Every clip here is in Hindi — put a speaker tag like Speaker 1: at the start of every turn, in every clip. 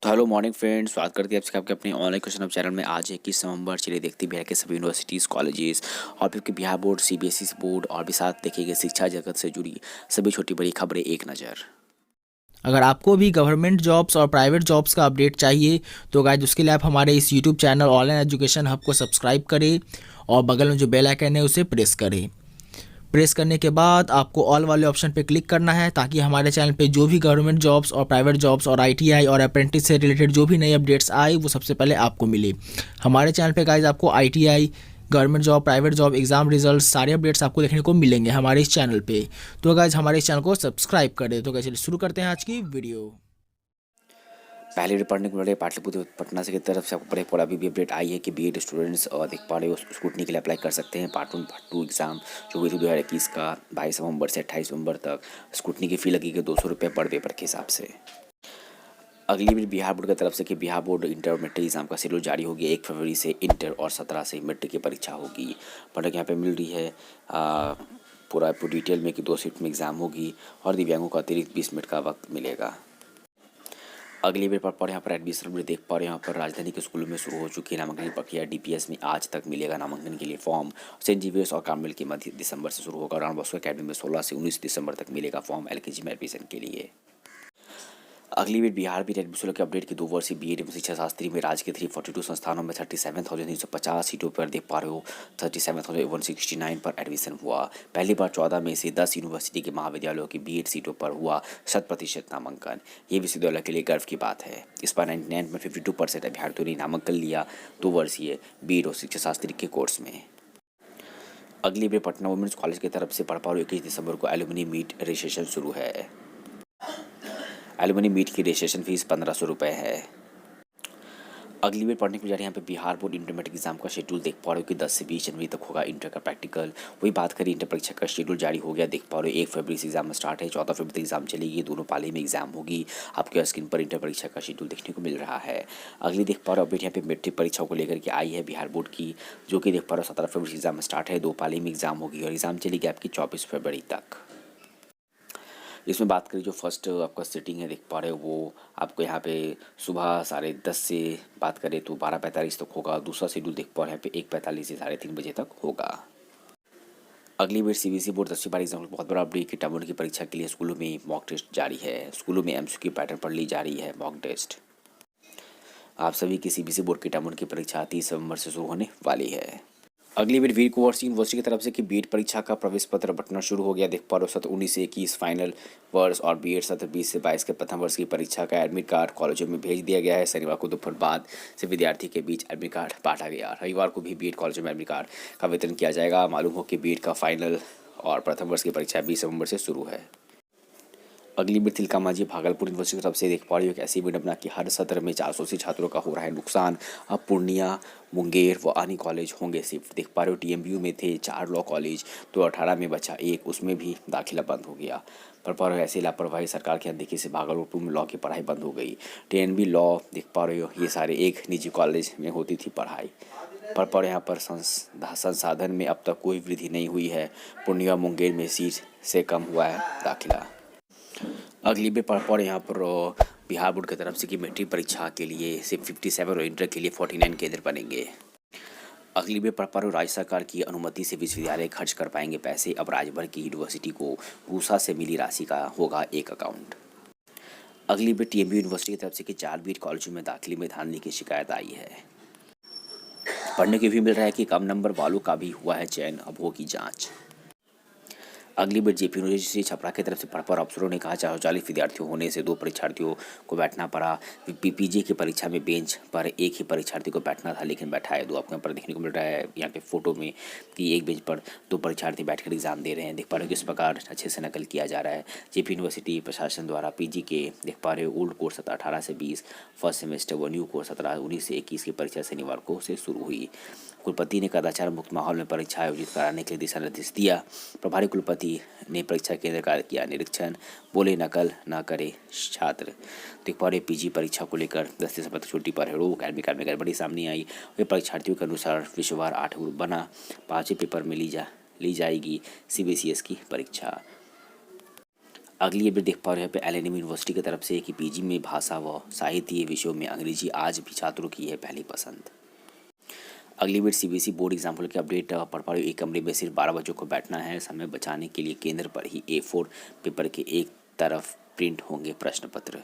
Speaker 1: तो हेलो मॉर्निंग फ्रेंड्स, स्वागत करते हैं आपके अपने ऑनलाइन क्वेश्चन अब चैनल में। आज 21 नवंबर। चलिए देखते हैं बिहार के सभी यूनिवर्सिटीज़, कॉलेजेस और फिर के बिहार बोर्ड, सीबीएसई बोर्ड और भी साथ देखेंगे शिक्षा जगत से जुड़ी सभी छोटी बड़ी खबरें एक नज़र।
Speaker 2: अगर आपको भी गवर्नमेंट जॉब्स और प्राइवेट जॉब्स का अपडेट चाहिए तो गाइज उसके लिए आप हमारे इस YouTube channel online education hub को सब्सक्राइब करें और बगल में जो बेल आइकन है उसे प्रेस करें। प्रेस करने के बाद आपको ऑल वाले ऑप्शन पे क्लिक करना है ताकि हमारे चैनल पे जो भी गवर्नमेंट जॉब्स और प्राइवेट जॉब्स और आईटीआई और अप्रेंटिस से रिलेटेड जो भी नए अपडेट्स आए वो सबसे पहले आपको मिले। हमारे चैनल पे गाइज आपको ITI, government job, private job, exam result सारे अपडेट्स आपको देखने को मिलेंगे हमारे इस चैनल पे। तो गाइज हमारे इस चैनल को सब्सक्राइब करें। तो गाइज चलिए शुरू करते हैं आज की वीडियो।
Speaker 1: पहले भी पढ़ने को मिले पाटलिपुत्र पटना से की तरफ से आपको पढ़े अभी भी अपडेट आई है कि बीएड स्टूडेंट्स और देख पा रहे हो स्कूटनी के लिए अप्लाई कर सकते हैं। पार्ट 1 पार्ट 2 एग्जाम जो हुई थी 2021 का 22 नवंबर से 28 नवंबर तक। स्कूटनी की फ़ी लगेगी 200 रुपये पर पेपर के हिसाब से। अगली भी बिहार बोर्ड की तरफ से कि बिहार बोर्ड इंटर और मैट्रिक एग्जाम का शेड्यूल जारी हो गया। 1 फरवरी से इंटर और 17 से मैट्रिक की परीक्षा होगी। पढ़ने यहाँ पे मिल रही है पूरा डिटेल में कि 2 शिफ्ट में एग्जाम होगी और दिव्यांगों को अतिरिक्त 20 मिनट का वक्त मिलेगा। अगली बार पर यहाँ पर एडमिशन में देख पा रहे हैं यहाँ पर राजधानी के स्कूलों में शुरू हो चुकी है नामांकन की प्रक्रिया। डीपीएस में आज तक मिलेगा नामांकन के लिए फॉर्म। सेंट जेवियर्स और कार्मेल के मध्य दिसंबर से शुरू होगा। डॉन बॉस्को अकेडमी में 16 से 19 दिसंबर तक मिलेगा फॉर्म एलकेजी में एडमिशन के लिए। अगली बार बिहार भी एडमिशन के अपडेट की 2 वर्षीय बीएड एवं शिक्षा शास्त्री में राज्य के 342 संस्थानों में 37,350 सीटों पर देख पा रहे हो 37,169 पर एडमिशन हुआ। पहली बार 14 में से 10 यूनिवर्सिटी के महाविद्यालयों की बीएड सीटों पर हुआ 100% नामांकन। ये विश्वविद्यालय के लिए गर्व की बात है। इस बार 99 में 52% अभ्यर्थियों ने नामांकन लिया 2 वर्षीय बीएड और शिक्षा शास्त्री के कोर्स में। अगली बार पटना वुमेन्स कॉलेज की तरफ से पढ़ पा रहे 21 दिसंबर को एलुमनी मीट रजिस्ट्रेशन शुरू है। एलुमनी मीट की रजिस्ट्रेशन फीस 1500 रुपये है। अगली बार पढ़ने को जा रहे हैं यहाँ पे बिहार बोर्ड इंटरमीडिएट एग्जाम का शेड्यूल देख पा रहे हो कि 10 से 20 जनवरी तक होगा इंटर का प्रैक्टिकल। वही बात करें इंटर परीक्षा का शेड्यूल जारी हो गया देख पा रहे हो 1 फरवरी से एग्जाम स्टार्ट है, 14 फरवरी तक एग्जाम चलेगी। दोनों पाली में एग्जाम होगी। आपके स्क्रीन पर इंटर परीक्षा का शेड्यूल देखने को मिल रहा है। अगली देख पा रहे हो अपडेट यहाँ पे मैट्रिक परीक्षाओं को लेकर के आई है बिहार बोर्ड की, जो कि देख पा रहे हो 17 फरवरी से एग्जाम स्टार्ट है। 2 पाली में एग्जाम होगी और एग्जाम चलेगी आपकी 24 फरवरी तक। इसमें बात करें जो फर्स्ट आपका सीटिंग है देख पा रहे हो वो आपको यहाँ पे सुबह 10:30 से बात करें तो 12:45 तक होगा। दूसरा शेड्यूल देख पा रहे हैं यहाँ पे 1:45 से 3:30 बजे तक होगा। अगली बार सीबीएसई बोर्ड 10वीं बार एग्जाम बहुत बड़ा अपडेट कि टर्म 1 की परीक्षा के लिए स्कूलों में मॉक टेस्ट जारी है। स्कूलों में एमसीक्यू पैटर्न पर ली जा रही है मॉक टेस्ट। आप सभी की सीबीएसई बोर्ड की टर्म 1 की परीक्षा 30 नवंबर से शुरू होने वाली है। अगली बार वीर कुंवर सिंह यूनिवर्सिटी की तरफ से कि बीएड परीक्षा का प्रवेश पत्र बंटना शुरू हो गया देख पा रहे हो। सत्र 19 से 21 फाइनल वर्ष और बीएड सत्र 20 से 22 के प्रथम वर्ष की परीक्षा का एडमिट कार्ड कॉलेजों में भेज दिया गया है। शनिवार को दोपहर बाद से विद्यार्थी के बीच एडमिट कार्ड बांटा गया। रविवार को भी बीएड कॉलेजों में एडमिट कार्ड का वितरण किया जाएगा। मालूम हो कि बीएड का फाइनल और प्रथम वर्ष की परीक्षा 20 नवंबर से शुरू है। अगली बार तिलका मांझी भागलपुर यूनिवर्सिटी की तरफ से देख पा रही हो कि ऐसी विडंबना कि हर सत्र में 480 छात्रों का हो रहा है नुकसान। अब पूर्णिया, मुंगेर व अन्य कॉलेज होंगे शिफ्ट। देख पा रहे हो टीएमयू में थे 4 लॉ कॉलेज, तो 18 में बचा 1, उसमें भी दाखिला बंद हो गया। पर पा रहे हो ऐसी लापरवाही सरकार की अनदेखी से भागलपुर में लॉ की पढ़ाई बंद हो गई। टीएनबी लॉ देख पा रहे हो ये सारे एक निजी कॉलेज में होती थी पढ़ाई। पर यहाँ पर संसाधन में अब तक कोई वृद्धि नहीं हुई है। पूर्णिया मुंगेर में सीट से कम हुआ है दाखिला। अगली भी पढ़ यहाँ पर बिहार बोर्ड की तरफ से कि मैट्रिक परीक्षा के लिए सिर्फ 57 और इंटर के लिए 49 केंद्र बनेंगे। अगली भी पढ़ राज्य सरकार की अनुमति से विश्वविद्यालय खर्च कर पाएंगे पैसे। अब राज्य भर की यूनिवर्सिटी को रूसा से मिली राशि का होगा एक अकाउंट। अगली भी टीएमयू यूनिवर्सिटी की तरफ से कि 4 बीएड कॉलेजों में दाखिले में धांधली की शिकायत आई है। पढ़ने के भी मिल रहा है कि कम नंबर वालों का भी हुआ है चयन, अब होगी जाँच। अगली बार जेपी यूनिवर्सिटी छपरा की तरफ से पढ़ अफसरों ने कहा 440 विद्यार्थियों होने से 2 परीक्षार्थियों को बैठना पड़ा। पीपीजी की परीक्षा में बेंच पर एक ही परीक्षार्थी को बैठना था लेकिन बैठाया 2। आपको यहाँ पर देखने को मिल रहा है यहाँ पे फोटो में कि एक बेंच पर 2 परीक्षार्थी बैठकर एग्जाम दे रहे हैं। देख पा रहे हो किस प्रकार अच्छे से नकल किया जा रहा है। जेपी यूनिवर्सिटी प्रशासन द्वारा पीजी के देख पा रहे हो ओल्ड कोर्स 18 से 20 फर्स्ट सेमेस्टर व न्यू कोर्स 19 से 21 की परीक्षा शनिवार को से शुरू हुई। कुलपति ने कदाचार मुक्त माहौल में परीक्षा आयोजित कराने के लिए दिशा निर्देश दिया। प्रभारी कुलपति ने परीक्षा केंद्र का किया निरीक्षण, बोले नकल न करे छात्र। देख पा रहे पीजी परीक्षा को लेकर 10 दिसंबर तक छुट्टी पर है। एडमिट कार्ड में गड़बड़ी सामने आई। वे परीक्षार्थियों के अनुसार विश्ववार 8 ग्रुप बना। 5वें पेपर में ली जाएगी सीबीएसई की परीक्षा। अगली अपडेट देख पा रहे हैं यहाँ पे एलएनएम यूनिवर्सिटी की तरफ से कि पीजी में भाषा व साहित्य विषयों में अंग्रेजी आज भी छात्रों की है पहली पसंद। अगली अपडेट सीबीएसई बोर्ड एग्जाम्पल की अपडेट पढ़ पा रहे हो। एक कमरे में सिर्फ 12 बच्चों को बैठना है। समय बचाने के लिए केंद्र पर ही A4 पेपर के एक तरफ प्रिंट होंगे प्रश्न पत्र।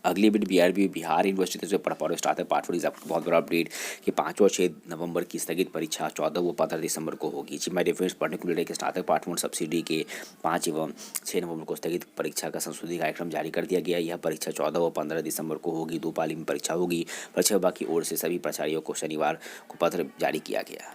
Speaker 1: अगली अपडेट बीआरबी बिहार यूनिवर्सिटी से पढ़ पा रहे हो। स्टार्टअप पार्ट फॉर एग्जाम बहुत बड़ा अपडेट कि 5 और 6 नवंबर की स्थगित परीक्षा 14 व 15 दिसंबर को होगी। जी माई रेफरेंस पढ़ने को मिल रहा है कि स्टार्टअप पार्ट वन सब्सिडी के 5 एवं 6 नवंबर को स्थगित परीक्षा का संशोधित कार्यक्रम जारी कर दिया गया। यह परीक्षा 14 व 15 दिसंबर को होगी। 2 पाली में परीक्षा होगी। परीक्षा विभाग की ओर से सभी प्राचार्यों को शनिवार को पत्र जारी किया गया।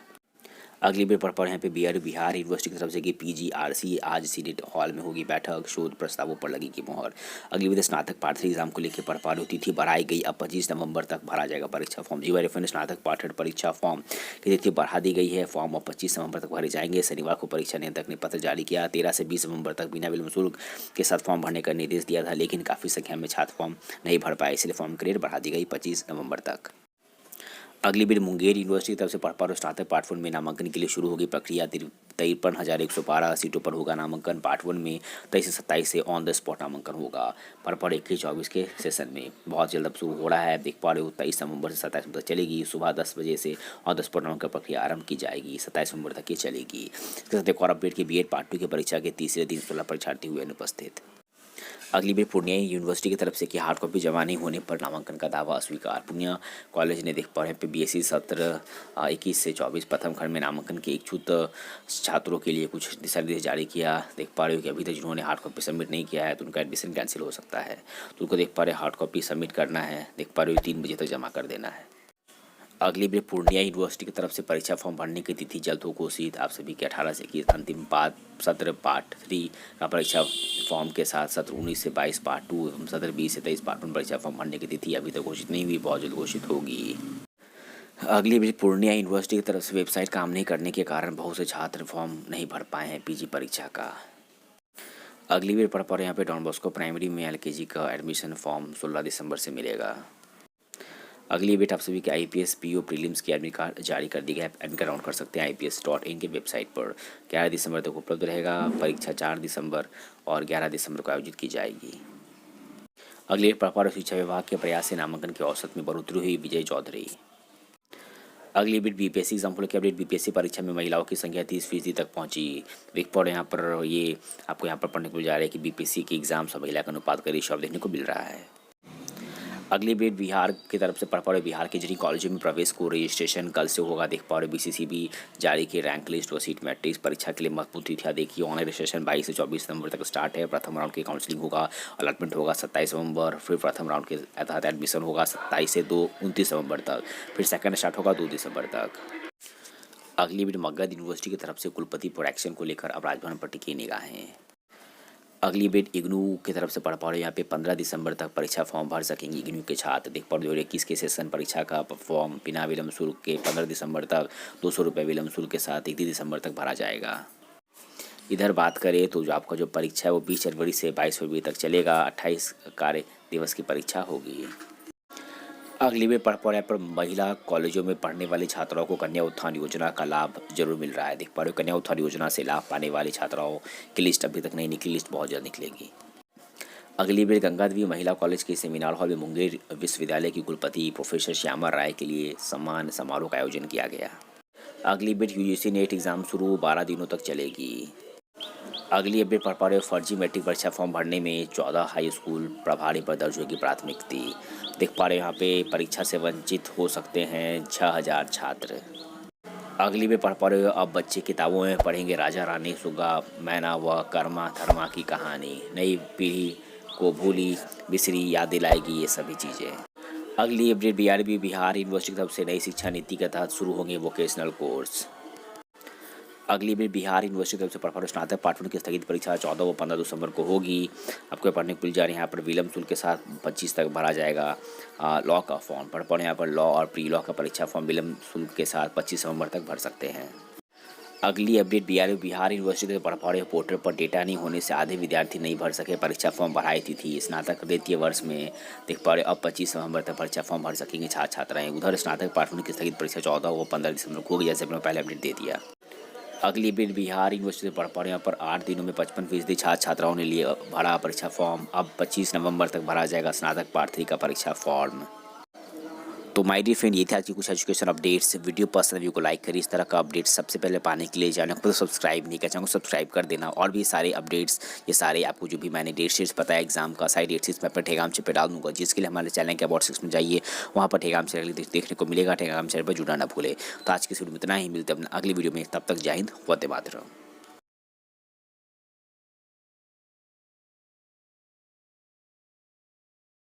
Speaker 1: अगली अपडेट पढ़ पढ़े हैं पे बिहार यूनिवर्सिटी की तरफ से कि पीजीआरसी आज सीनेट हॉल में होगी बैठक। शोध प्रस्तावों पर लगेगी मोहर। अगली अपडेट स्नातक पार्ट 3 एग्जाम को लेकर पढ़ पा रहे हो। तिथि बढ़ाई गई। अब 25 नवंबर तक भरा जाएगा परीक्षा फॉर्म। जीवा रेफरेंस स्नातक पार्ट 3 परीक्षा फॉर्म की तिथि बढ़ा दी गई है। फॉर्म अब 25 नवंबर तक भरे जाएंगे। शनिवार को परीक्षा नियंत्रक ने पत्र जारी किया। 13 से 20 नवंबर तक बिना विलंब शुल्क के साथ फॉर्म भरने का निर्देश दिया था, लेकिन काफ़ी संख्या में छात्र फॉर्म नहीं भर पाए, इसलिए फॉर्म की डेट बढ़ा दी गई 25 नवंबर तक। अगली बार मुंगेर यूनिवर्सिटी की तरफ से पढ़ पा रहे हो। स्नातक पार्ट 1 में नामांकन के लिए शुरू होगी प्रक्रिया। 53,112 सीटों पर होगा नामांकन। पार्ट 1 में 23 से 27 से ऑन द स्पॉट नामांकन होगा। पढ़ 21-24 के सेशन में बहुत जल्द अब शुरू हो रहा है। देख पा रहे हो 23 नवंबर से 27 नवंबर तक चलेगी। सुबह 10 बजे से ऑन द स्पॉट नामांकन प्रक्रिया आरंभ की जाएगी। 27 नवंबर तक ये चलेगी। इसके साथ एक और अपडेट की बीएड पार्ट 2 की परीक्षा के तीसरे दिन 16 परीक्षार्थी हुए अनुपस्थित। अगली बार पूर्णिया यूनिवर्सिटी की तरफ से कि हार्ड कॉपी जमा नहीं होने पर नामांकन का दावा अस्वीकार। पूर्णिया कॉलेज ने देख पा रहे हैं पे बीएससी सत्र 21 से 24 प्रथम खंड में नामांकन के इच्छुक छात्रों के लिए कुछ दिशा निर्देश जारी किया। देख पा रहे हो कि अभी तक जिन्होंने हार्ड कॉपी सबमिट नहीं किया है तो उनका एडमिशन कैंसिल हो सकता है। तो उनको देख पा रहे हार्ड कॉपी सबमिट करना है। देख पा रहे हो 3 बजे तक जमा कर देना है। अगली बार पूर्णिया यूनिवर्सिटी की तरफ से परीक्षा फॉर्म भरने की तिथि जल्द हो घोषित। आप सभी के 18 से 21 अंतिम सत्र पार्ट 3 का परीक्षा फॉर्म के साथ सत्र 19 से 22 पार्ट 2 एवं सत्र 20 से 23 पार्ट 1 परीक्षा फॉर्म भरने की तिथि अभी तक घोषित नहीं हुई, बहुत जल्द घोषित होगी। अगली बार पूर्णिया यूनिवर्सिटी की तरफ से वेबसाइट काम नहीं करने के कारण बहुत से छात्र फॉर्म नहीं भर पाए हैं पीजी परीक्षा का। अगली बार पढ़ पा रहे हैं यहाँ पे डॉन बॉस्को प्राइमरी में एलकेजी का एडमिशन फॉर्म 16 दिसंबर से मिलेगा। अगली बेट आप सभी के आईपीएस पीओ प्रीलिम्स की एडमिट कार्ड जारी कर दी गया है। एडमिट कार्ड डाउनलोड कर सकते हैं IPS.in के वेबसाइट पर। 11 दिसंबर तक उपलब्ध रहेगा। परीक्षा 4 दिसंबर और 11 दिसंबर को आयोजित की जाएगी। अगली प्रपार शिक्षा विभाग के प्रयास से नामांकन के औसत में बढ़ोतरी हुई। विजय चौधरी। अगली बीट बीपीएससी एग्जाम्पल की अपडेट। बीपीएससी परीक्षा में महिलाओं की संख्या 30% तक पहुंची। देख पा रहे यहाँ पर ये आपको यहाँ पर पढ़ने को मिल जा रहा है कि बीपीएससी के एग्जाम से महिला का अनुपात का रेशियो देखने को मिल रहा है। अगली बेट बिहार की तरफ से पढ़ पा रहे बिहार के इंजीनियरिंग कॉलेजों में प्रवेश को रजिस्ट्रेशन कल से होगा। देख पा रहे BCCB जारी की रैंक लिस्ट व सीट मैट्रिक्स परीक्षा के लिए महत्वपूर्ण तिथियां देखिए। ऑनलाइन रजिस्ट्रेशन 22 से 24 नवंबर तक स्टार्ट है। प्रथम राउंड की काउंसलिंग होगा, अलॉटमेंट होगा 27 नवंबर। फिर प्रथम राउंड के तहत एडमिशन होगा 27 से 29 नवंबर तक। फिर सेकंड स्टार्ट होगा 2 दिसंबर तक। अगली बेट मगध यूनिवर्सिटी की तरफ से कुलपति प्रोटेक्शन को लेकर अब राजभवन पर टिकी निगाहें। अगली बेट इग्नू की तरफ से पढ़ पा रहे यहाँ पे 15 दिसंबर तक परीक्षा फॉर्म भर सकेंगे इग्नू के छात्र। देख पा रहे 2021 के सेशन परीक्षा का फॉर्म बिना विलंब शुल्क के 15 दिसंबर तक 200 रुपये विलंब शुल्क के साथ 31 दिसंबर तक भरा जाएगा। इधर बात करें तो जो आपका जो परीक्षा है वो 20 जनवरी से 22 फरवरी तक चलेगा। 28 कार्य दिवस की परीक्षा होगी। अगली बार पढ़ पा पर महिला कॉलेजों में पढ़ने वाली छात्राओं को कन्या उत्थान योजना का लाभ जरूर मिल रहा है। देख पा रहे हो कन्या उत्थान योजना से लाभ पाने वाली छात्राओं की लिस्ट अभी तक नहीं निकली, लिस्ट बहुत जल्द निकलेगी। अगली बार गंगादेवी महिला कॉलेज के सेमिनार हॉल में मुंगेर विश्वविद्यालय की कुलपति प्रोफेसर श्यामा राय के लिए सम्मान समारोह का आयोजन किया गया। अगली बार UGC नेट एग्जाम शुरू 12 दिनों तक चलेगी। अगली अपडेट पढ़ पा रहे हो फर्जी मैट्रिक परीक्षा फॉर्म भरने में 14 हाई स्कूल प्रभारी पर दर्ज होगी प्राथमिकी। देख पा रहे हैं यहाँ पे परीक्षा से वंचित हो सकते हैं 6000 छात्र। अगली में पढ़ पा रहे हो अब बच्चे किताबों में पढ़ेंगे राजा रानी सुगा मैना व कर्मा धर्मा की कहानी। नई पीढ़ी को भूली बिसरी याद दिलाएगी ये सभी चीज़ें। अगली अपडेट BRB बिहार यूनिवर्सिटी की तरफ से नई शिक्षा नीति के तहत शुरू होंगे वोकेशनल कोर्स। अगली बार बिहार यूनिवर्सिटी की तरफ से पढ़ पा रहे स्नातक पार्ट 1 की स्थगित परीक्षा 14 व 15 दिसंबर को होगी। आपको पढ़ने को मिल जा रही है यहाँ पर विलंब शुल्क के साथ 25 तक भरा जाएगा लॉ का फॉर्म। पढ़ पा रहे यहाँ पर लॉ और प्री लॉ का परीक्षा फॉर्म विलंब शुल्क के साथ 25 नवंबर तक भर सकते हैं। अगली अपडेट बिहार यूनिवर्सिटी से पढ़ पा रहे पोर्टल पर डेटा नहीं होने से आधे विद्यार्थी नहीं भर सके परीक्षा फॉर्म। बढ़ाई थी स्नातक द्वितीय वर्ष में देख पा रहे अब 25 नवंबर तक परीक्षा फॉर्म भर सकेंगे छात्र छात्राएं। उधर स्नातक पार्ट 1 की स्थगित परीक्षा 14 व 15 दिसंबर को होगी, जैसे मैंने पहले अपडेट दे दिया। अगली बार बिहार यूनिवर्सिटी से पढ़ पा रहे हैं। यहाँ पर 8 दिनों में 55% छात्र छात्राओं ने लिए भरा परीक्षा फॉर्म। अब 25 नवंबर तक भरा जाएगा स्नातक पार्ट 3 का परीक्षा फॉर्म। तो माय डियर फ्रेंड, ये थे आज की कुछ एजुकेशन अपडेट्स। वीडियो पसंद, वीडियो को लाइक करिए। इस तरह का अपडेट सबसे पहले पाने के लिए चैनल को सब्सक्राइब नहीं किया, चैनल को सब्सक्राइब कर देना। और भी सारे अपडेट्स, ये सारे आपको जो भी मैंने डेट शीट्स पता है एग्जाम का, सारी डेट शीट्स मैं अपने टेलीग्राम चैनल पे डाल दूंगा, जिसके लिए हमारे चैनल के अबाउट सेक्शन में जाइए, वहाँ पर टेलीग्राम चैनल देखने को मिलेगा। टेलीग्राम चैनल पर जुड़ना ना भूले। तो आज की वीडियो में इतना ही, मिलते हैं अपने अगली वीडियो में। तब तक जय हिंद, वंदे मातरम।